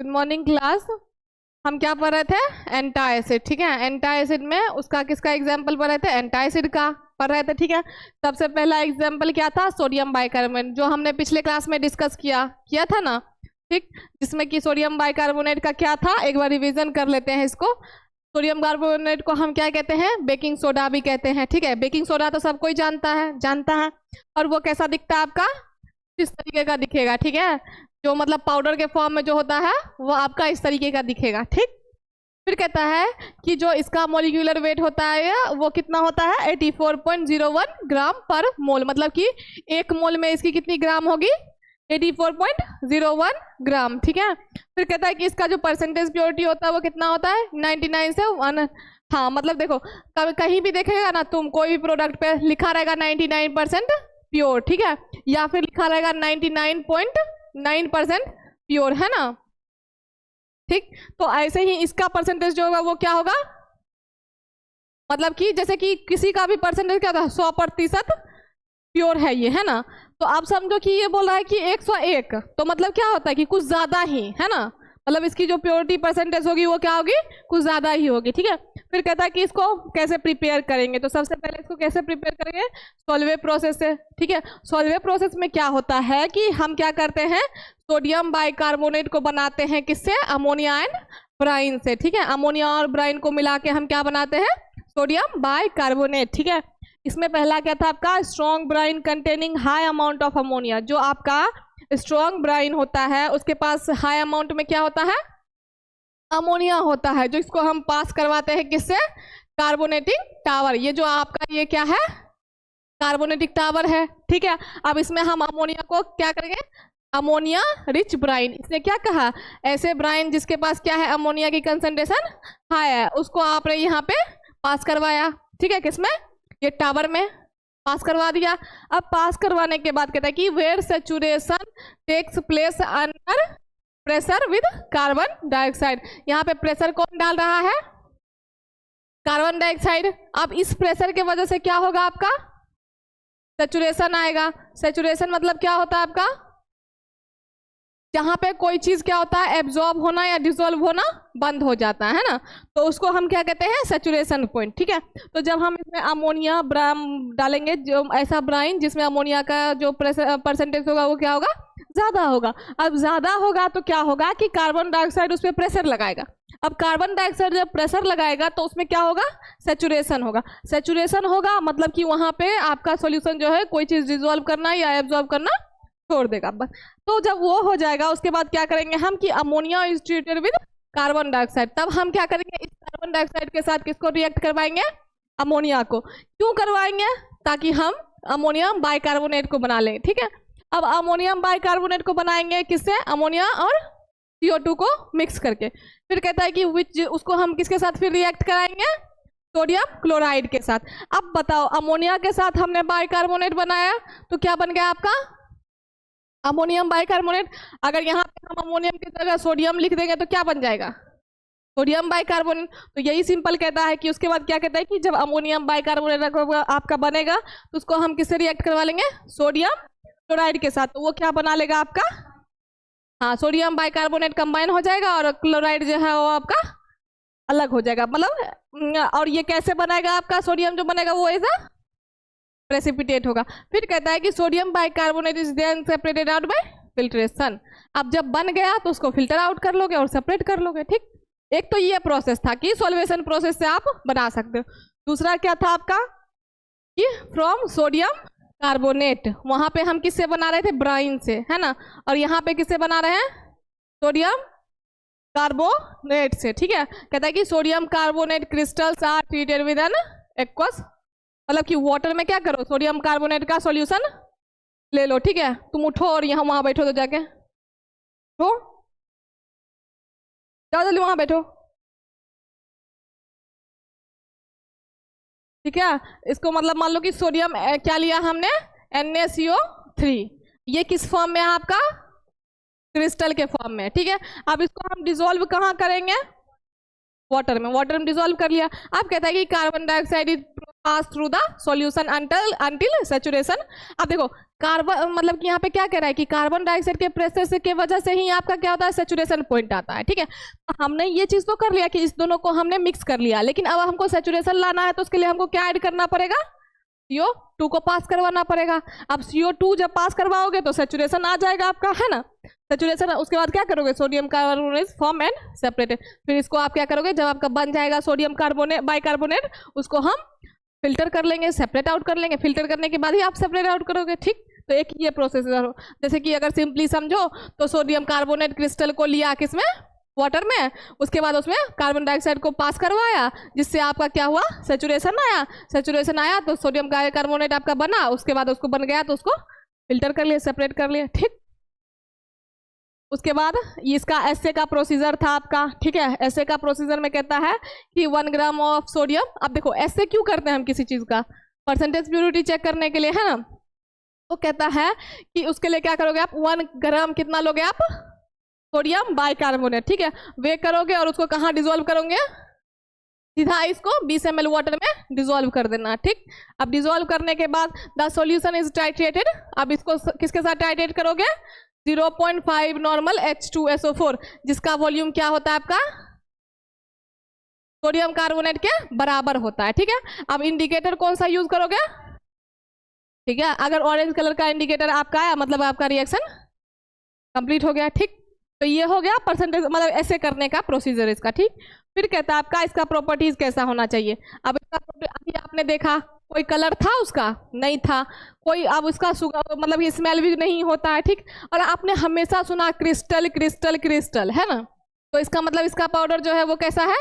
Good morning class. हम क्या पढ़ रहे थे? एंटासिड। ठीक है, एंटासिड में उसका किसका एग्जाम्पल पढ़ रहे थे? एंटासिड का पढ़ रहे थे। ठीक है, सबसे पहला एग्जाम्पल क्या था? सोडियम बाइकार्बोनेट, जो हमने पिछले क्लास में डिस्कस किया था ना। ठीक, जिसमें कि सोडियम बाइकार्बोनेट का क्या था, एक बार रिवीजन कर लेते हैं इसको। सोडियम कार्बोनेट को हम क्या कहते हैं? बेकिंग सोडा भी कहते हैं। ठीक है, बेकिंग सोडा तो सब कोई जानता है। और वो कैसा दिखता है आपका? इस तरीके का दिखेगा। ठीक है, जो मतलब पाउडर के फॉर्म में जो होता है वो आपका इस तरीके का दिखेगा। ठीक, फिर कहता है कि जो इसका मॉलिक्यूलर वेट होता है वो कितना होता है? 84.01 ग्राम पर मोल। मतलब कि एक मोल में इसकी कितनी ग्राम होगी? 84.01 ग्राम। ठीक है, फिर कहता है कि इसका जो परसेंटेज प्योरिटी होता है वो कितना होता है? 99 से 1। हाँ, मतलब देखो कहीं भी देखेगा ना तुम, कोई भी प्रोडक्ट पे लिखा रहेगा 99% प्योर। ठीक है, या फिर लिखा रहेगा 99.9% प्योर, है ना। ठीक, तो ऐसे ही इसका परसेंटेज जो होगा वो क्या होगा? मतलब कि जैसे कि किसी का भी परसेंटेज क्या होता है? 100% प्योर है ये, है ना। तो आप समझो कि ये बोल रहा है कि 101, तो मतलब क्या होता है कि कुछ ज्यादा ही, है ना। मतलब इसकी जो प्योरिटी परसेंटेज होगी वो क्या होगी? कुछ ज्यादा ही होगी। ठीक है, फिर कहता है कि इसको कैसे प्रिपेयर करेंगे। तो सबसे पहले इसको कैसे प्रिपेयर करेंगे? सॉल्वे प्रोसेस से। ठीक है, सॉल्वे प्रोसेस में क्या होता है कि हम क्या करते हैं? सोडियम बाइकार्बोनेट को बनाते हैं किससे? अमोनिया एंड ब्राइन से। ठीक है, अमोनिया और ब्राइन को मिला के हम क्या बनाते हैं? Sodium bicarbonate. ठीक है, इसमें पहला क्या था आपका? Strong brine containing high amount of ammonia. जो आपका स्ट्रॉन्ग ब्राइन होता है उसके पास हाई अमाउंट में क्या होता है? अमोनिया होता है, जो इसको हम पास करवाते हैं किससे? कार्बोनेटिक टावर। ये जो आपका ये क्या है? कार्बोनेटिक टावर है। ठीक है, अब इसमें हम अमोनिया को क्या करेंगे? Ammonia rich brine. इसने क्या कहा? ऐसे ब्राइन जिसके पास क्या है? अमोनिया की कंसंट्रेशन हाई है, उसको आपने यहाँ पे पास करवाया। ठीक है, किसमें? ये टावर में पास करवा दिया। अब पास करवाने के बाद कहता है कि where saturation takes place under pressure with carbon dioxide. यहाँ पे प्रेशर कौन डाल रहा है? Carbon dioxide. अब इस प्रेशर के वजह से क्या होगा आपका? सैचुरेशन आएगा। सैचुरेशन मतलब क्या होता है आपका? जहाँ पे कोई चीज क्या होता है? एब्जॉर्ब होना या डिसॉल्व होना बंद हो जाता है ना, तो उसको हम क्या कहते हैं? Saturation point. ठीक है, तो जब हम इसमें अमोनिया डालेंगे, जो ऐसा ब्राइन जिसमें अमोनिया का जो परसेंटेज होगा वो क्या होगा? ज्यादा होगा। अब ज्यादा होगा तो क्या होगा कि कार्बन डाइऑक्साइड उस पर प्रेशर लगाएगा। अब कार्बन डाइऑक्साइड जब प्रेशर लगाएगा तो उसमें क्या होगा? सैचुरेशन होगा। सैचुरेशन होगा मतलब कि वहां पे आपका सॉल्यूशन जो है कोई चीज डिसॉल्व करना या एब्जॉर्ब करना छोड़ देगा बस। तो जब वो हो जाएगा उसके बाद क्या करेंगे हम कि ammonia is treated with carbon dioxide. तब हम क्या करेंगे? इस कार्बन डाइऑक्साइड के साथ किसको रिएक्ट करवाएंगे? अमोनिया को। क्यों करवाएंगे? ताकि हम अमोनियम बाइकार्बोनेट को बना लें। ठीक है, अब अमोनियम बाइकार्बोनेट को बनाएंगे किससे? अमोनिया और CO2 को मिक्स करके। फिर कहता है कि विच उसको हम किसके साथ फिर रिएक्ट कराएंगे? सोडियम क्लोराइड के साथ। अब बताओ, अमोनिया के साथ हमने बाइकार्बोनेट बनाया तो क्या बन गया आपका? Ammonium bicarbonate. अगर यहाँ पे हम अमोनियम की जगह सोडियम लिख देंगे तो क्या बन जाएगा? Sodium bicarbonate. तो यही सिंपल कहता है कि उसके बाद क्या कहता है कि जब अमोनियम बाइकार्बोनेट आपका बनेगा तो उसको हम किससे रिएक्ट करवा लेंगे? सोडियम क्लोराइड के साथ। तो वो क्या बना लेगा आपका? हाँ, सोडियम बाइकार्बोनेट कंबाइन हो जाएगा और क्लोराइड जो है वो आपका अलग हो जाएगा। मतलब और ये कैसे बनाएगा आपका? सोडियम जो बनेगा वो ऐसा प्रेसिपिटेट होगा। फिर कहता है कि sodium bicarbonate is then separated out by filtration. अब जब बन गया तो उसको फिल्टर आउट कर लोगे और सेपरेट कर लोगे। ठीक, एक तो ये प्रोसेस था कि सॉल्वेशन प्रोसेस से आप बना सकते हो। दूसरा क्या था आपका कि फ्रॉम सोडियम कार्बोनेट, वहां पे हम किससे बना रहे थे? ब्राइन से, है ना। और यहाँ पे किससे बना रहे हैं? सोडियम कार्बोनेट से। ठीक है, कहता है कि sodium carbonate crystals are treated with an aqueous. मतलब कि वाटर में क्या करो? सोडियम कार्बोनेट का सॉल्यूशन ले लो। ठीक है, तुम उठो और यहाँ वहां बैठो, तो जाके उठो, जाओ जल्दी वहां बैठो। ठीक है, इसको मतलब मान लो कि सोडियम क्या लिया हमने? NaCO3। ये किस फॉर्म में है आपका? क्रिस्टल के फॉर्म में। ठीक है, अब इसको हम डिसॉल्व कहाँ करेंगे? वाटर में। वाटर में डिसॉल्व कर लिया। अब कहता है कि carbon dioxide pass through the solution until saturation. अब देखो कार्बन मतलब कि यहाँ पे क्या कह रहा है कि कार्बन डाइऑक्साइड के प्रेशर से के वजह से ही आपका क्या होता है, सैचुरेशन पॉइंट आता है। ठीक है, तो हमने ये चीज तो कर लिया कि इस दोनों को हमने मिक्स कर लिया, लेकिन अब हमको सैचुरेशन लाना है तो उसके लिए हमको क्या ऐड करना पड़ेगा, CO2 को पास करवाना पड़ेगा। अब CO2 जब पास करवाओगे तो सैचुरेशन आ जाएगा आपका, है ना। सैचुरेशन उसके बाद क्या करोगे, sodium carbonate form and separated. फिर इसको आप क्या करोगे, जब आपका बन जाएगा सोडियम कार्बोनेट बाइकार्बोनेट, उसको हम फिल्टर कर लेंगे, सेपरेट आउट कर लेंगे। फिल्टर करने के बाद ही आप सेपरेट आउट करोगे। ठीक, तो एक ये प्रोसेस हो। जैसे कि अगर सिंपली समझो तो सोडियम कार्बोनेट क्रिस्टल को लिया किसमें, वाटर में, उसके बाद उसमें कार्बन डाइऑक्साइड को पास करवाया, जिससे आपका क्या हुआ, सैचुरेशन आया। सैचुरेशन आया तो सोडियम कार्बोनेट आपका बना, उसके बाद उसको बन गया तो उसको फिल्टर कर लिया, सेपरेट कर लिया। ठीक, उसके बाद इसका एसए का प्रोसीजर था आपका। ठीक है, एसए का प्रोसीजर में कहता है कि 1 ग्राम ऑफ सोडियम। अब देखो एसए क्यों करते हैं हम किसी चीज का, परसेंटेज प्योरिटी चेक करने के लिए, है ना। तो कहता है कि उसके लिए क्या करोगे आप, 1 ग्राम कितना लोगे आप, सोडियम बाइकार्बोनेट। ठीक है, वे करोगे और उसको कहाँ डिजोल्व करोगे, सीधा इसको 20 ml वाटर में डिजोल्व कर देना। ठीक, अब डिजोल्व करने के बाद द सॉल्यूशन इज टाइट्रेटेड। अब इसको किसके साथ टाइट्रेट करोगे, 0.5 नॉर्मल H2SO4, जिसका वॉल्यूम क्या होता है आपका, सोडियम कार्बोनेट के बराबर होता है। ठीक है, अब इंडिकेटर कौन सा यूज करोगे, ठीक है, अगर ऑरेंज कलर का इंडिकेटर आपका आया मतलब आपका रिएक्शन कंप्लीट हो गया। ठीक, तो ये हो गया परसेंटेज मतलब ऐसे करने का प्रोसीजर इसका। ठीक, फिर कहता है आपका इसका प्रॉपर्टीज कैसा होना चाहिए। अब इसका अभी आपने देखा कोई कलर था उसका, नहीं था कोई, अब उसका मतलब ये स्मेल भी नहीं होता है। ठीक, और आपने हमेशा सुना क्रिस्टल क्रिस्टल क्रिस्टल, है ना, तो इसका मतलब इसका पाउडर जो है वो कैसा है,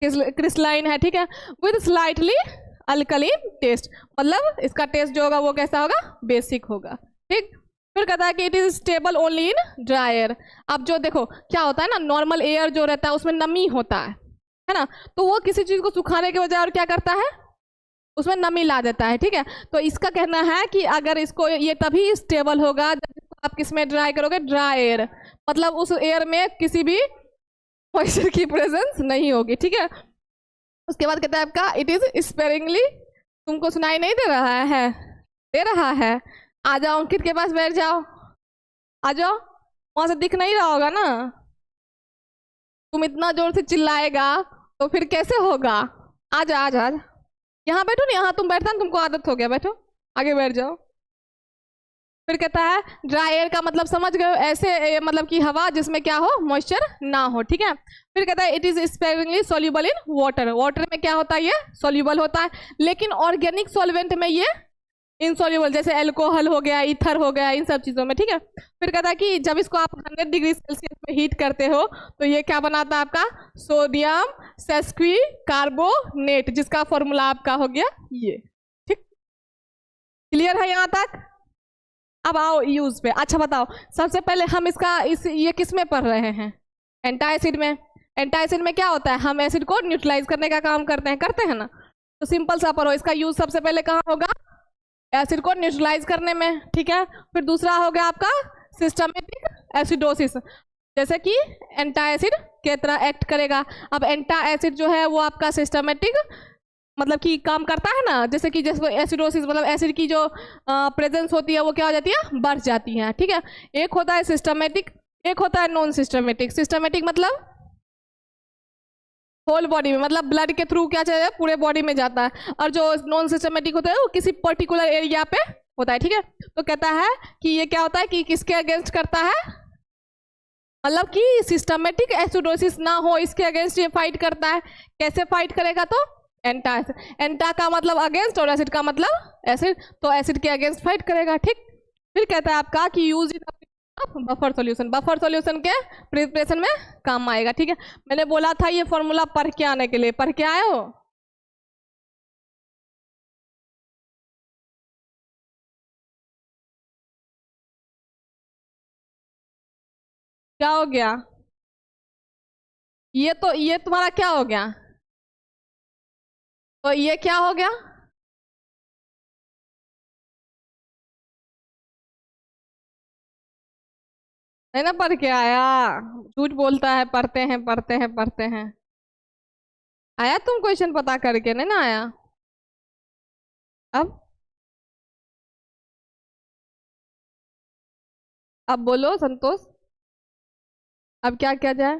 क्रिस्टलाइन है। ठीक है, विद स्लाइटली अल्कलीन टेस्ट, मतलब इसका टेस्ट जो होगा वो कैसा होगा, बेसिक होगा। ठीक, फिर कहता है कि it is stable only in dry air. अब जो देखो क्या होता है ना, नॉर्मल एयर जो रहता है उसमें नमी होता है ना, तो वो किसी चीज को सुखाने के बजाय और क्या करता है, उसमें नमी ला देता है। ठीक है, तो इसका कहना है कि अगर इसको ये तभी स्टेबल होगा जब इसको आप किसमें ड्राई करोगे, ड्राई एयर, मतलब उस एयर में किसी भी मॉइस्चर की प्रेजेंस नहीं होगी। ठीक है, उसके बाद कहता है आपका इट इज स्पेरिंगली, तुमको सुनाई नहीं दे रहा है, दे रहा है, आ जाओ अंकित के पास बैठ जाओ, आ जाओ, वहां से दिख नहीं रहा होगा ना, तुम इतना जोर से चिल्लाएगा तो फिर कैसे होगा, आ जा आ जा, यहाँ बैठो ना, यहाँ तुम बैठता ना, तुमको आदत हो गया, बैठो आगे बैठ जाओ। फिर कहता है ड्राई एयर का मतलब समझ गए, ऐसे मतलब कि हवा जिसमें क्या हो, मॉइस्चर ना हो। ठीक है, फिर कहता है it is sparingly soluble in water, water में क्या होता है, ये सॉल्युबल होता है, लेकिन ऑर्गेनिक सॉल्वेंट में ये इनसॉल्युबल, जैसे एल्कोहल हो गया, ईथर हो गया, इन सब चीज़ों में। ठीक है, फिर कहता है कि जब इसको आप 100 डिग्री सेल्सियस में हीट करते हो तो ये क्या बनाता है आपका, सोडियम सेस्क्वी कार्बोनेट, जिसका फॉर्मूला आपका हो गया ये। ठीक, क्लियर है यहाँ तक। अब आओ यूज पे। अच्छा बताओ, सबसे पहले हम ये किस में पढ़ रहे हैं, एंटासिड में। एंटासिड में क्या होता है, हम एसिड को न्यूट्रलाइज करने का काम करते हैं ना, तो सिंपल सा पढ़ो, इसका यूज सबसे पहले कहाँ होगा, एसिड को न्यूट्रलाइज करने में। ठीक है, फिर दूसरा हो गया आपका सिस्टमेटिक एसिडोसिस, जैसे कि एंटासिड के तरह एक्ट करेगा। अब एंटासिड जो है वो आपका सिस्टमेटिक मतलब कि काम करता है ना, जैसे कि जैसे एसिडोसिस मतलब एसिड की जो प्रेजेंस होती है वो क्या हो जाती है, बढ़ जाती है। ठीक है, एक होता है सिस्टमेटिक, एक होता है नॉन सिस्टमेटिक। सिस्टमेटिक मतलब होल बॉडी में, मतलब ब्लड के थ्रू क्या चाहिए, पूरे बॉडी में जाता है, और जो नॉन सिस्टमेटिक होता है वो किसी पर्टिकुलर एरिया पे होता है। ठीक है, तो कहता है कि ये क्या होता है कि किसके अगेंस्ट करता है, मतलब कि सिस्टमेटिक एसिडोसिस ना हो इसके अगेंस्ट ये फाइट करता है। कैसे फाइट करेगा, तो एंटा, एंटा का मतलब अगेंस्ट और एसिड का मतलब एसिड, तो एसिड के अगेंस्ट फाइट करेगा। ठीक, फिर कहता है आपका कि use in buffer solution, buffer solution के प्रिपरेशन में काम आएगा। ठीक है, मैंने बोला था ये फॉर्मूला पढ़ के आने के लिए, पढ़ के आए हो, क्या हो गया, ये तुम्हारा क्या हो गया, तो ये क्या हो गया, है ना, पढ़ के आया, झूठ बोलता है, पढ़ते हैं पढ़ते हैं पढ़ते हैं, आया तुम क्वेश्चन पता करके, नहीं ना आया। अब बोलो संतोष, अब क्या किया जाए?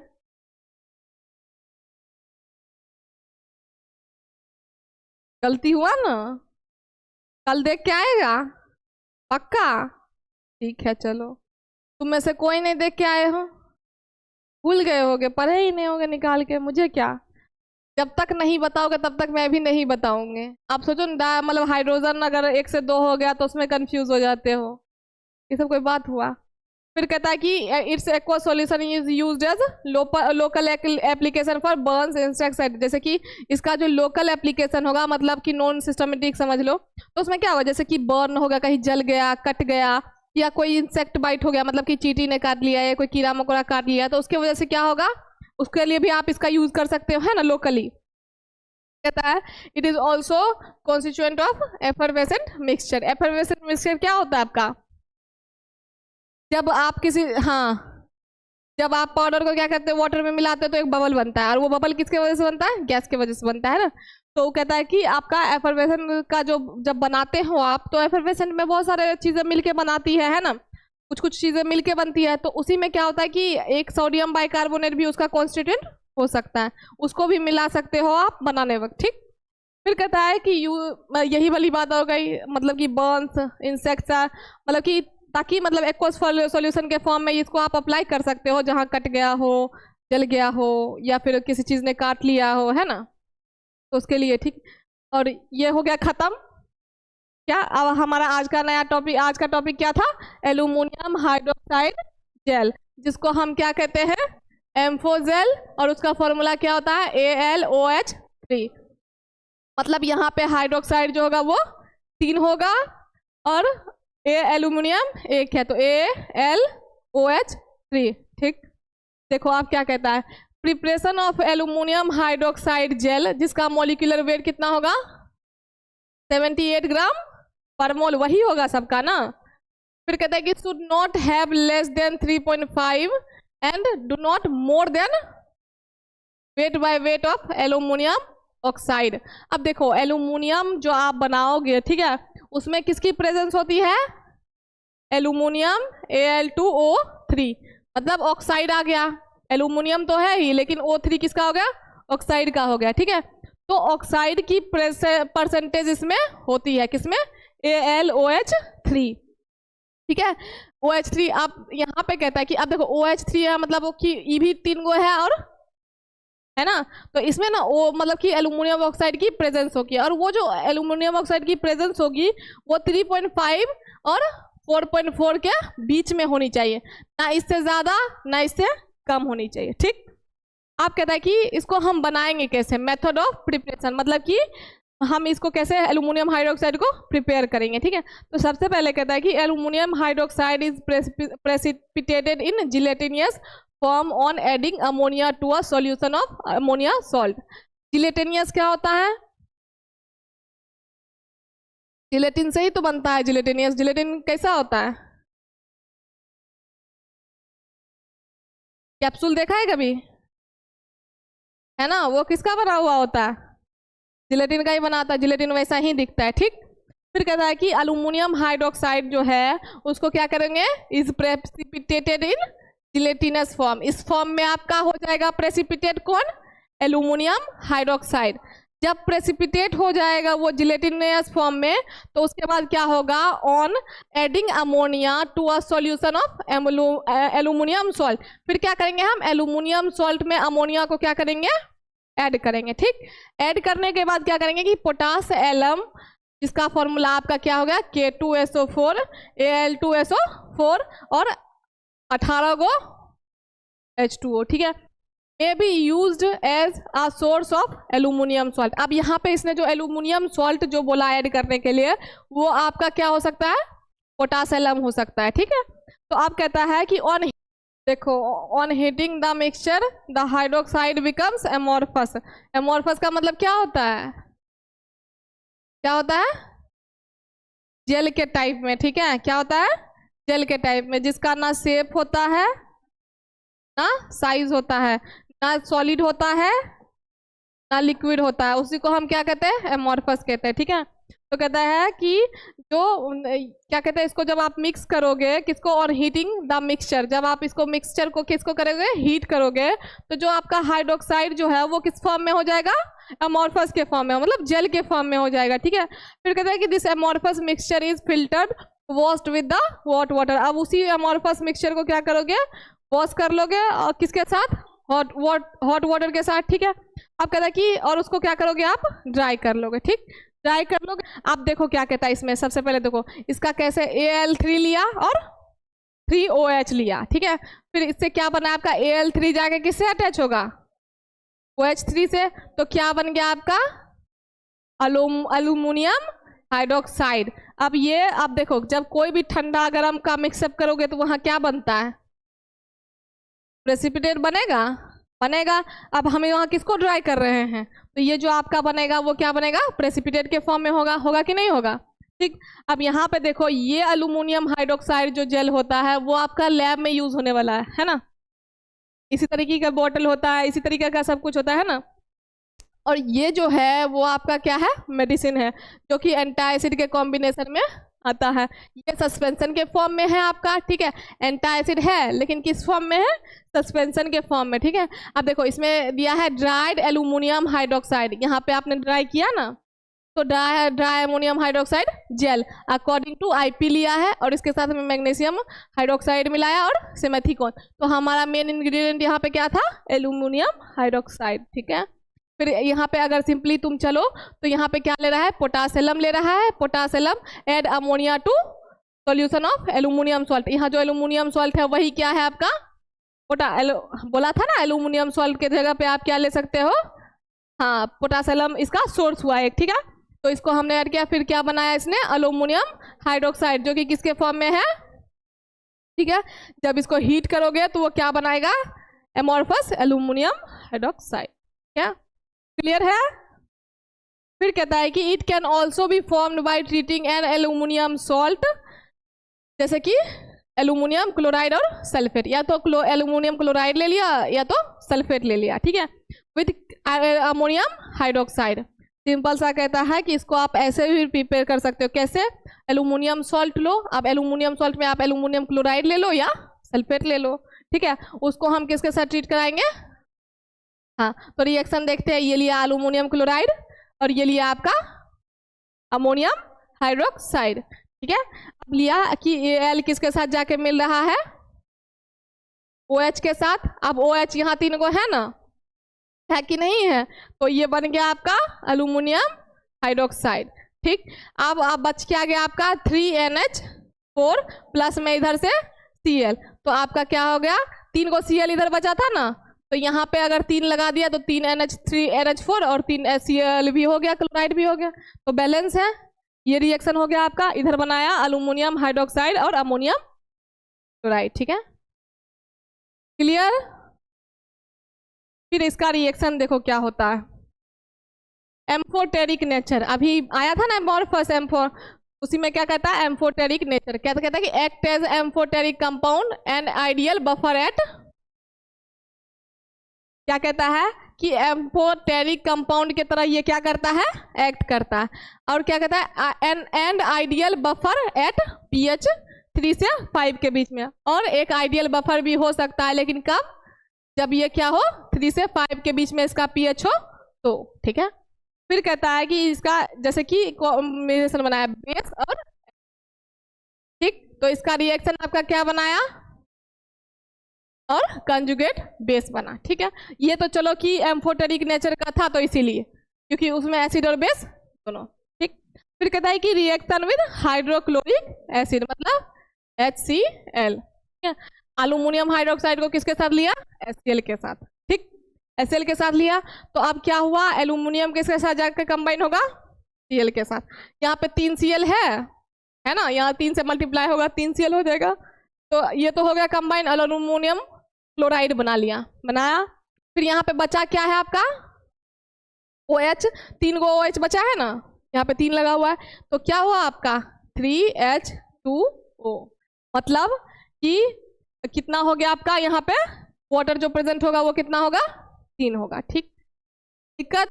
गलती हुआ ना, कल देख के आएगा पक्का? ठीक है चलो, तुम में से कोई नहीं देख के आए हो, भूल गए होगे, पढ़े ही नहीं होगे निकाल के, मुझे क्या। जब तक नहीं बताओगे तब तक मैं भी नहीं बताऊंगी। आप सोचो ना, मतलब हाइड्रोजन अगर 1 से 2 हो गया तो उसमें कंफ्यूज हो जाते हो, ये सब कोई बात हुआ? फिर कहता है कि its aqua solution is used as local application for burns insecticide. जैसे कि इसका जो लोकल एप्लीकेशन होगा, मतलब कि नॉन सिस्टमेटिक समझ लो, तो उसमें क्या होगा, जैसे कि बर्न होगा, कहीं जल गया, कट गया, या कोई इंसेक्ट बाइट हो गया, मतलब कि चींटी ने काट लिया या कोई कीड़ा मकोड़ा काट लिया, तो उसके वजह से क्या होगा, उसके लिए भी आप इसका यूज कर सकते हो, है ना, लोकली। कहता है it is also constituent of effervescent mixture. Effervescent mixture क्या होता है आपका? जब आप किसी, हाँ, जब आप पाउडर को क्या करते हैं, वाटर में मिलाते हैं तो एक बबल बनता है, और वो बबल किसके वजह से बनता है? गैस की वजह से बनता है ना। तो वो कहता है कि आपका एफरवेसेंट का जो जब बनाते हो आप, तो एफरवेसेंट में बहुत सारे चीजें मिलके बनाती है ना, कुछ कुछ चीजें मिलके बनती है, तो उसी में क्या होता है कि एक सोडियम बाइकार्बोनेट भी उसका कॉन्स्टिट्यूएंट हो सकता है, उसको भी मिला सकते हो आप बनाने वक्त, ठीक। फिर कहता है कि यही वाली बात हो गई, मतलब कि बर्न्स इंसेक्ट्स, मतलब कि ताकि मतलब एक्वस सॉल्यूशन के फॉर्म में इसको आप अप्लाई कर सकते हो, जहाँ कट गया हो, जल गया हो, या फिर किसी चीज़ ने काट लिया हो, है ना, तो उसके लिए, ठीक। और ये हो गया खत्म। क्या अब हमारा आज का नया टॉपिक, आज का टॉपिक क्या था? एल्यूमिनियम हाइड्रोक्साइड जेल, जिसको हम क्या कहते हैं? एम्फोजेल, और उसका फॉर्मूला क्या होता है? AlOH3। मतलब यहाँ पे हाइड्रोक्साइड जो होगा वो 3 होगा, और एल्यूमिनियम 1 है, तो AlOH3, ठीक। देखो आप क्या कहता है, preparation of aluminium hydroxide gel, जिसका मॉलिक्यूलर वेट कितना होगा? 78 ग्राम पर मोल, वही होगा सबका ना। फिर कहता है कि should not have less than 3.5 and do not more than weight by weight of aluminium oxide. अब देखो एल्यूमिनियम जो आप बनाओगे, ठीक है, उसमें किसकी प्रेजेंस होती है? एल्यूमिनियम Al2O3, मतलब ऑक्साइड आ गया, एल्यूमिनियम तो है ही, लेकिन O3 किसका हो गया? ऑक्साइड का हो गया, ठीक है। तो ऑक्साइड की परसेंटेज इसमें होती है, किसमें? AlOH3, ठीक है। OH3 आप यहाँ पे कहता है कि अब देखो OH3 है, मतलब वो कि ई भी 3 गो है, और है ना, तो इसमें ना वो मतलब कि एल्यूमिनियम ऑक्साइड की प्रेजेंस होगी, और वो जो एल्यूमिनियम ऑक्साइड की प्रेजेंस होगी वो 3.5 और 4.4 के बीच में होनी चाहिए, ना इससे ज़्यादा ना इससे कम होनी चाहिए, ठीक। आप कहता है कि इसको हम बनाएंगे कैसे? मेथड ऑफ प्रिपरेशन, मतलब कि हम इसको कैसे एल्यूमिनियम हाइड्रोक्साइड को प्रिपेयर करेंगे, ठीक है। तो सबसे पहले कहता है कि aluminium hydroxide is precipitated in gelatinous form on adding ammonia to a solution of ammonia salt. Gelatinous क्या होता है? जिलेटिन से ही तो बनता है जिलेटिनियस। जिलेटिन कैसा होता है? कैप्सूल देखा है कभी? है ना, वो किसका बना हुआ होता है? जिलेटिन का ही बनाता है, जिलेटिन वैसा ही दिखता है, ठीक। फिर कहता है कि एल्यूमिनियम हाइड्रोक्साइड जो है उसको क्या करेंगे? Is precipitated in gelatinous form. इस फॉर्म में आपका हो जाएगा प्रेसिपिटेट कौन? Aluminium hydroxide. जब प्रेसिपिटेट हो जाएगा वो जिलेटिनस फॉर्म में, तो उसके बाद क्या होगा? On adding ammonia to a solution of aluminium salt. फिर क्या करेंगे हम? एल्यूमिनियम सॉल्ट में अमोनिया को क्या करेंगे? ऐड करेंगे, ठीक। ऐड करने के बाद क्या करेंगे कि पोटास एलम, जिसका फॉर्मूला आपका क्या हो गया? K2SO4 Al2SO4 और 18 गो H2O, ठीक है। May be used as a source of aluminium salt. अब यहाँ पे इसने जो एल्यूमिनियम सॉल्ट जो बोला ऐड करने के लिए, वो आपका क्या हो सकता है? पोटास एलम हो सकता है, ठीक है। तो आप कहता है कि ऑन, देखो, on heating the mixture the hydroxide becomes amorphous. Amorphous का मतलब क्या होता है? क्या होता है? जेल के टाइप में, ठीक है। क्या होता है? जेल के टाइप में, जिसका ना शेप होता है ना साइज होता है, ना सॉलिड होता है ना लिक्विड होता है, उसी को हम क्या कहते हैं? एमोर्फस कहते हैं, ठीक है। तो तो कहता है कि जो क्या कहते हैं इसको, जब आप मिक्स करोगे किसको, और हीटिंग द मिक्सचर, जब आप इसको मिक्सचर को किसको करोगे, हीट करोगे, तो जो आपका हाइड्रोक्साइड जो है वो किस फॉर्म में हो जाएगा, अमॉर्फस के फॉर्म में, मतलब जेल के फॉर्म में हो जाएगा। ठीक है, फिर कहता है कि this amorphous mixture is filtered washed with the hot water. अब उसी अमॉर्फस मिक्सचर को क्या करोगे, वॉश कर लोगे, और किसके साथ, हॉट वाटर के साथ। ठीक है, अब कहता है कि और उसको क्या करोगे आप, ड्राई कर लोगे। ठीक, ड्राई कर लोगे। आप देखो क्या कहता है इसमें, सबसे पहले देखो इसका कैसे Al3 लिया और 3OH लिया। ठीक है, फिर इससे क्या बना आपका, Al3 जाके किससे अटैच होगा, OH3 से, तो क्या बन गया आपका, अल्यूमिनियम हाइड्रोक्साइड। अब ये आप देखो, जब कोई भी ठंडा गर्म का मिक्सअप करोगे तो वहां क्या बनता है, प्रेसिपिटेट बनेगा। अब हम यहाँ किसको ड्राई कर रहे हैं, तो ये जो आपका बनेगा वो क्या बनेगा, प्रेसिपिटेट के फॉर्म में होगा कि नहीं होगा। ठीक, अब यहाँ पे देखो ये अल्यूमिनियम हाइड्रोक्साइड जो जेल होता है वो आपका लैब में यूज होने वाला है ना, इसी तरीके का बॉटल होता है, इसी तरीके का सब कुछ होता है ना। और ये जो है वो आपका क्या है, मेडिसिन है, जो कि एंटासिड के कॉम्बिनेशन में आता है। ये सस्पेंशन के फॉर्म में है आपका। ठीक है, एंटासिड है लेकिन किस फॉर्म में है, सस्पेंशन के फॉर्म में। ठीक है, अब देखो इसमें दिया है ड्राइड एल्यूमिनियम हाइड्रोक्साइड, यहाँ पे आपने ड्राई किया ना, तो dry ammonium hydroxide gel according to IP लिया है, और इसके साथ में मैग्नीशियम हाइड्रोक्साइड मिलाया और सिमेथिकोन। तो हमारा मेन इंग्रेडिएंट यहाँ पे क्या था, एल्यूमिनियम हाइड्रोक्साइड। ठीक है, फिर यहाँ पे अगर सिंपली तुम चलो तो यहाँ पे क्या ले रहा है, पोटासियम ले रहा है, potassium add ammonia to solution of aluminium salt. यहाँ जो एल्यूमिनियम सॉल्ट है वही क्या है आपका, बोला था ना, एल्यूमिनियम सॉल्ट के जगह पे आप क्या ले सकते हो, हाँ पोटासियम इसका सोर्स हुआ एक। ठीक है, तो इसको हमने ऐड किया, फिर क्या बनाया इसने, एल्यूमिनियम हाइड्रोक्साइड, जो कि किसके फॉर्म में है। ठीक है, जब इसको हीट करोगे तो वो क्या बनाएगा, एमोर्फस एल्यूमिनियम हाइड्रोक्साइड। क्या क्लियर है। फिर कहता है कि it can also be formed by treating an aluminium salt, जैसे कि एल्यूमिनियम क्लोराइड और सल्फेट, या तो एल्यूमिनियम क्लोराइड ले लिया या तो सल्फेट ले लिया। ठीक है, विद अमोनियम हाइड्रोक्साइड। सिंपल सा कहता है कि इसको आप ऐसे भी प्रिपेयर कर सकते हो, कैसे, एल्यूमिनियम सॉल्ट लो, अब एल्यूमिनियम सॉल्ट में आप एल्यूमिनियम क्लोराइड ले लो या सल्फेट ले लो। ठीक है, उसको हम किसके साथ ट्रीट कराएंगे, हाँ तो रिएक्शन देखते हैं, ये लिया एल्यूमिनियम क्लोराइड और ये लिया आपका अमोनियम हाइड्रोक्साइड। ठीक है, अब लिया कि Al किसके साथ जाके मिल रहा है, OH के साथ। अब OH यहाँ 3 को है ना, है कि नहीं है, तो ये बन गया आपका एल्यूमिनियम हाइड्रोक्साइड। ठीक, अब आप बच क्या गया आपका 3NH4 प्लस में इधर से Cl, तो आपका क्या हो गया, 3 को Cl इधर बचा था ना, तो यहाँ पे अगर 3 लगा दिया तो 3NH3NH4 और 3Cl भी हो गया, क्लोराइड भी हो गया, तो बैलेंस है। ये रिएक्शन हो गया आपका, इधर बनाया एल्यूमिनियम हाइड्रोक्साइड और अमोनियम क्लोराइड। ठीक है, क्लियर। फिर इसका रिएक्शन देखो क्या होता है, एम्फोटेरिक नेचर, अभी आया था ना एमोर्फस M4, उसी में क्या कहता है, एम्फोटेरिक नेचर। क्या कहता है कि act as amphoteric compound and ideal buffer at, क्या कहता है कि एम्फोटेरिक कंपाउंड की तरह ये क्या करता है, एक्ट करता है। और क्या कहता है, and ideal buffer at pH 3 से 5 के बीच में, और एक आइडियल बफर भी हो सकता है, लेकिन कब, जब ये क्या हो 3 से 5 के बीच में इसका pH हो तो। ठीक है, फिर कहता है कि इसका जैसे कि कॉम्बिनेशन बनाया बेस और, ठीक, तो इसका रिएक्शन आपका क्या बनाया, और कंजुगेट बेस बना। ठीक है, ये तो चलो कि एम्फोटेरिक नेचर का था तो इसीलिए, क्योंकि उसमें एसिड और बेस दोनों। ठीक, फिर कहता है कि रिएक्शन विद हाइड्रोक्लोरिक एसिड, मतलब HCl। ठीक है, एल्यूमिनियम हाइड्रोक्साइड को किसके साथ लिया, HCl के साथ। ठीक, HCl के साथ लिया, तो अब क्या हुआ, एल्यूमिनियम किसके साथ जाकर कंबाइन होगा, Cl के साथ। यहाँ पे 3 Cl है ना, यहाँ 3 से मल्टीप्लाई होगा 3 Cl हो जाएगा, तो ये तो हो गया कंबाइन, एल्यूमिनियम क्लोराइड बना लिया, बनाया। फिर यहाँ पे बचा क्या है आपका, OH, 3 को OH बचा है ना, यहाँ पे 3 लगा हुआ है, तो क्या हुआ आपका 3H2O, मतलब कि कितना हो गया आपका, यहाँ पे वाटर जो प्रेजेंट होगा वो कितना होगा, 3 होगा। ठीक, दिक्कत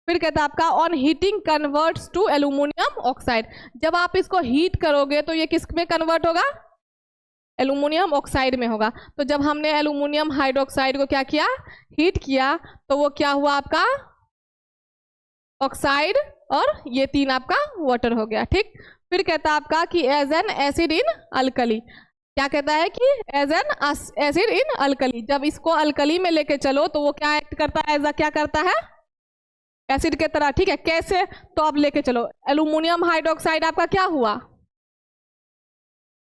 फिर कहता है आपका on heating converts to aluminium oxide. जब आप इसको हीट करोगे तो ये किस में कन्वर्ट होगा, एल्यूमिनियम ऑक्साइड में होगा। तो जब हमने एल्यूमिनियम हाइड्रोक्साइड को क्या किया, हीट किया, तो वो क्या हुआ आपका ऑक्साइड, और ये 3 आपका वाटर हो गया, ठीक। फिर कहता है आपका कि as an acid in alkali, क्या कहता है कि as an acid in alkali, जब इसको अल्कली में लेके चलो तो वो क्या एक्ट करता है, एज क्या करता है, एसिड के तरह, ठीक है। कैसे, तो आप लेके चलो, एल्यूमिनियम हाइड्रोक्साइड आपका क्या हुआ,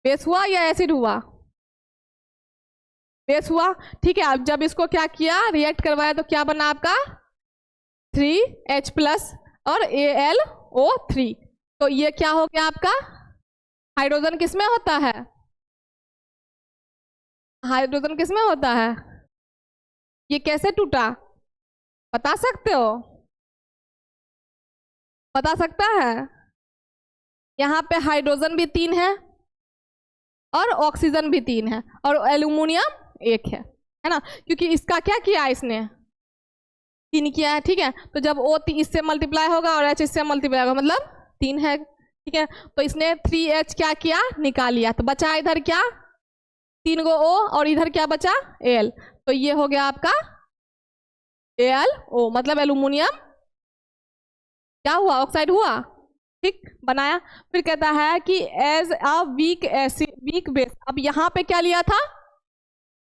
बेस हुआ या एसिड हुआ, बेस हुआ, ठीक है। अब जब इसको क्या किया, रिएक्ट करवाया, तो क्या बना आपका 3H+ और AlO3। तो ये क्या हो गया आपका, हाइड्रोजन किसमें होता है, हाइड्रोजन किसमें होता है, ये कैसे टूटा बता सकते हो, बता सकता है। यहाँ पे हाइड्रोजन भी 3 है और ऑक्सीजन भी 3 है और एल्यूमिनियम 1 है ना, क्योंकि इसका क्या किया, इसने 3 किया है, ठीक है। तो जब O इससे मल्टीप्लाई होगा और H इससे मल्टीप्लाई होगा, मतलब 3 है, ठीक है। तो इसने 3H क्या किया, निकाल लिया, तो बचा इधर क्या 3 गो O और इधर क्या बचा Al, तो ये हो गया आपका AlO, मतलब एल्यूमिनियम क्या हुआ, ऑक्साइड हुआ, ठीक, बनाया। फिर कहता है कि as a weak acid, weak base, अब यहाँ पे क्या लिया था,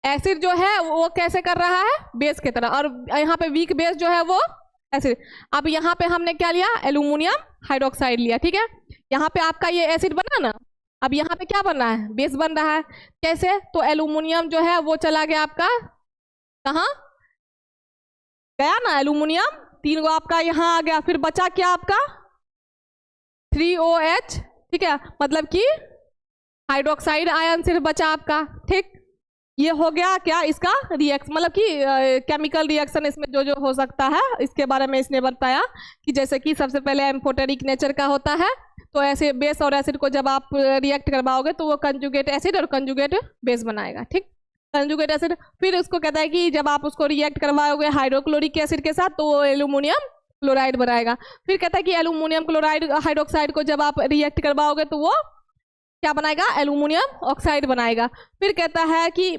एसिड जो है वो कैसे कर रहा है, बेस की तरह, और यहाँ पे वीक बेस जो है वो एसिड। अब यहाँ पे हमने क्या लिया, एल्यूमिनियम हाइड्रोक्साइड लिया, ठीक है। यहाँ पे आपका ये एसिड बना ना, अब यहाँ पे क्या बन रहा है, बेस बन रहा है, कैसे, तो एल्यूमिनियम जो है वो चला गया आपका कहाँ गया ना, एल्यूमिनियम 3 गो आपका यहाँ आ गया, फिर बचा क्या आपका 3OH, ठीक है, मतलब कि हाइड्रोक्साइड आयन सिर्फ बचा आपका, ठीक। ये हो गया क्या, इसका रिएक्शन, मतलब कि केमिकल रिएक्शन इसमें जो जो हो सकता है इसके बारे में इसने बताया कि जैसे कि सबसे पहले एम्फोटेरिक नेचर का होता है, तो ऐसे बेस और एसिड को जब आप रिएक्ट करवाओगे तो वो कंजुगेट एसिड और कंजुगेट बेस बनाएगा, ठीक, कंजुगेट एसिड। फिर उसको कहता है कि जब आप उसको रिएक्ट करवाओगे हाइड्रोक्लोरिक एसिड के साथ तो वो एल्यूमिनियम क्लोराइड बनाएगा। फिर कहता है कि एल्यूमिनियम क्लोराइड हाइड्रोक्साइड को जब आप रिएक्ट करवाओगे तो वो क्या बनाएगा, एल्यूमिनियम ऑक्साइड बनाएगा। फिर कहता है कि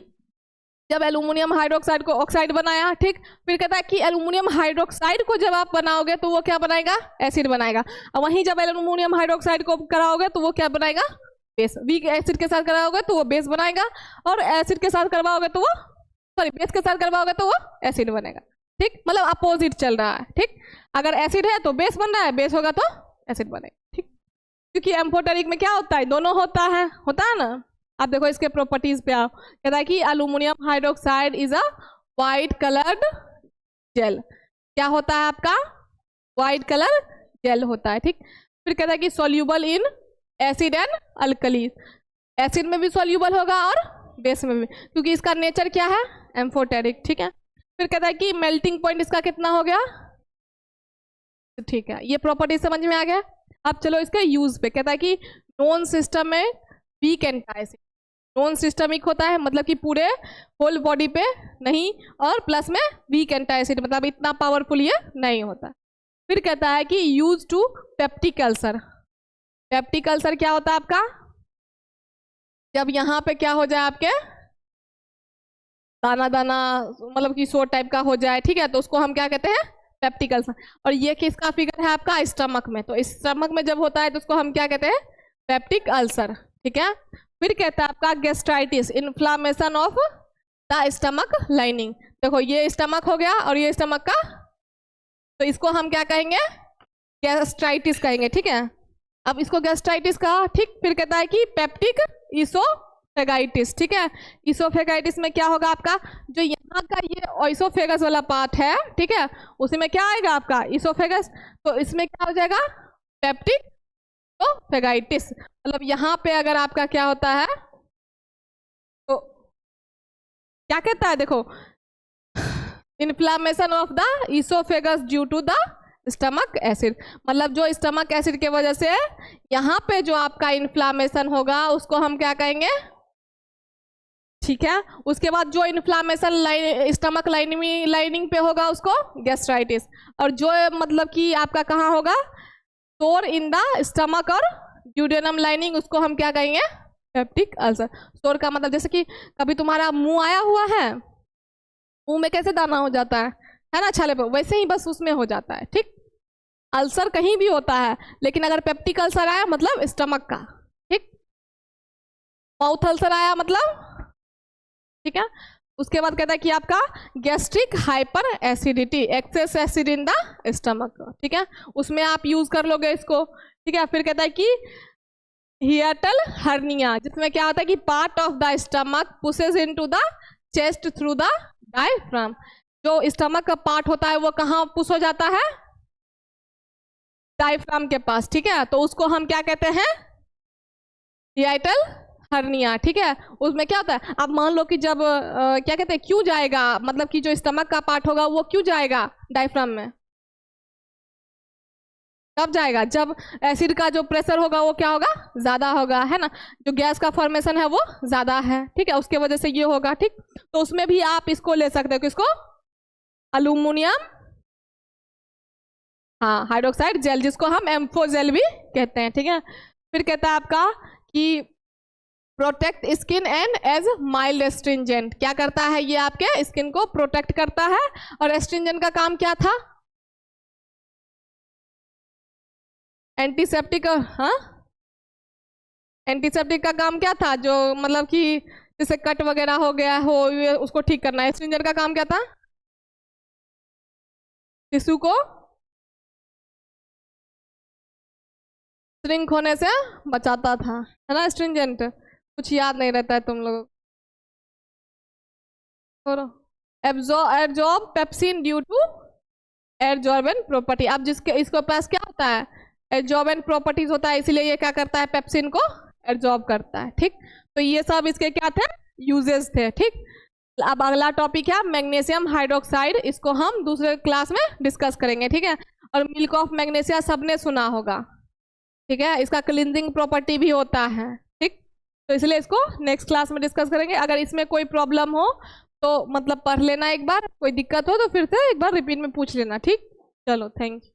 जब एल्यूमिनियम हाइड्रोक्साइड को ऑक्साइड बनाया, ठीक, फिर कहता है कि एल्यूमिनियम हाइड्रोक्साइड को जब आप बनाओगे तो वो क्या बनाएगा, एसिड बनाएगा। और वहीं जब एल्यूमिनियम हाइड्रोक्साइड को कराओगे तो वो क्या बनाएगा, बेस। वीक एसिड के साथ कराओगे तो वो बेस बनाएगा, और एसिड के साथ करवाओगे तो वो बेस के साथ करवाओगे तो वो एसिड बनेगा, ठीक, मतलब अपोजिट चल रहा है, ठीक। अगर एसिड है तो बेस बन रहा है, बेस होगा तो एसिड बनेगा, ठीक, क्योंकि एम्फोटेरिक में क्या होता है, दोनों होता है ना। आप देखो इसके प्रॉपर्टीज पे आओ, कहता है कि aluminium hydroxide is a white coloured gel, क्या होता है आपका, वाइट कलर जेल होता है, ठीक। फिर कहता है कि soluble in acid and alkali, acid में भी सॉल्यूबल होगा और बेस में भी, क्योंकि इसका नेचर क्या है, एम्फोटेरिक, ठीक है। फिर कहता है कि मेल्टिंग पॉइंट इसका कितना हो गया, ठीक है, ये प्रॉपर्टी समझ में आ गया। अब चलो इसके यूज पे, कहता है कि नॉन सिस्टम में वीक एंटासिड, नॉन सिस्टमिक होता है मतलब कि पूरे होल बॉडी पे नहीं, और प्लस में वीक एंटासिड मतलब इतना पावरफुल ये नहीं होता। फिर कहता है कि use to peptic ulcer, peptic ulcer क्या होता है आपका, जब यहाँ पे क्या हो जाए आपके दाना दाना मतलब कि सोट टाइप का हो जाए, ठीक है, तो उसको हम क्या कहते हैं, पेप्टिक अल्सर। और ये किसका फिगर है आपका, स्टमक में, तो स्टमक में जब होता है तो उसको हम क्या कहते हैं, पेप्टिक अल्सर, ठीक है। फिर कहता है आपका gastritis, inflammation of the stomach lining, देखो ये स्टमक हो गया और ये स्टमक का, तो इसको हम क्या कहेंगे, गैस्ट्राइटिस कहेंगे, ठीक है। अब इसको गैस्ट्राइटिस कहा, ठीक। फिर कहता है कि पेप्टिक इसोफेगाइटिस, ठीक है, इसोफेगाइटिस में क्या होगा आपका, जो यहाँ का ये इसोफेगस वाला पार्ट है, ठीक है, उसी में क्या आएगा आपका इसोफेगस, तो इसमें क्या हो जाएगा, पेप्टिक इसोफेगाइटिस, मतलब यहाँ पे अगर आपका क्या होता है, तो क्या कहता है, देखो inflammation of the oesophagus due to the stomach acid, मतलब जो स्टमक एसिड के वजह से यहाँ पे जो आपका इन्फ्लामेशन होगा उसको हम क्या कहेंगे, ठीक है। उसके बाद जो इन्फ्लामेशन स्टमक लाइनिंग पे होगा उसको गैस्ट्राइटिस, और जो मतलब कि आपका कहाँ होगा, सोर इन द स्टमक और ड्यूडेनम लाइनिंग, उसको हम क्या कहेंगे, पेप्टिक अल्सर। सोर का मतलब जैसे कि कभी तुम्हारा मुंह आया हुआ है, मुंह में कैसे दाना हो जाता है ना छाले पे, वैसे ही बस उसमें हो जाता है। ठीक, अल्सर कहीं भी होता है, लेकिन अगर पेप्टिक अल्सर आया मतलब स्टमक का। ठीक, माउथ अल्सर आया मतलब, ठीक है। उसके बाद कहता है कि आपका gastric hyper acidity, excess acid in the stomach, ठीक है, उसमें आप यूज कर लोगे इसको। ठीक है, फिर कहता है कि हियाटल हर्निया, जिसमें क्या होता है कि part of the stomach pushes into the chest through the diaphragm, जो स्टमक का पार्ट होता है वो कहाँ पुश हो जाता है, डायफ्राम के पास। ठीक है, तो उसको हम क्या कहते हैं, हियाटल हर्निया। ठीक है, उसमें क्या होता है, अब मान लो कि जब क्या कहते हैं, क्यों जाएगा, मतलब कि जो स्टमक का पार्ट होगा वो क्यों जाएगा डायफ्राम में, कब जाएगा, जब एसिड का जो प्रेशर होगा वो क्या होगा, ज्यादा होगा, है ना, जो गैस का फॉर्मेशन है वो ज्यादा है। ठीक है, उसके वजह से ये होगा। ठीक, तो उसमें भी आप इसको ले सकते हो, किसको, अल्यूमिनियम, हाँ, हाइड्रोक्साइड जेल, जिसको हम एम्फोजेल भी कहते हैं। ठीक है, फिर कहता है आपका कि protect skin and as mild astringent, क्या करता है ये, आपके स्किन को प्रोटेक्ट करता है। और एस्ट्रिंजेंट का काम क्या था, एंटीसेप्टिक। हाँ, एंटीसेप्टिक का काम क्या था, जो मतलब कि जैसे कट वगैरह हो गया हो उसको ठीक करना है। एस्ट्रिंजेंट का काम क्या था, टिश्यू को श्रिंक होने से बचाता था, है ना। एस्ट्रिंजेंट कुछ याद नहीं रहता है तुम लोगों को। Absorb pepsin due to adsorbent property, अब जिसके इसको पास क्या होता है, एडजॉर्बेंट प्रॉपर्टीज होता है, इसलिए ये क्या करता है, पेप्सिन को एब्जॉर्ब करता है। ठीक, तो ये सब इसके क्या थे, यूजेस थे। ठीक, अब अगला टॉपिक है मैग्नीशियम हाइड्रोक्साइड, इसको हम दूसरे क्लास में डिस्कस करेंगे। ठीक है, और मिल्क ऑफ मैग्नीशिया सबने सुना होगा। ठीक है, इसका क्लींजिंग प्रॉपर्टी भी होता है। ठीक, तो इसलिए इसको नेक्स्ट क्लास में डिस्कस करेंगे। अगर इसमें कोई प्रॉब्लम हो तो मतलब पढ़ लेना एक बार, कोई दिक्कत हो तो फिर से एक बार रिपीट में पूछ लेना। ठीक, चलो, थैंक यू।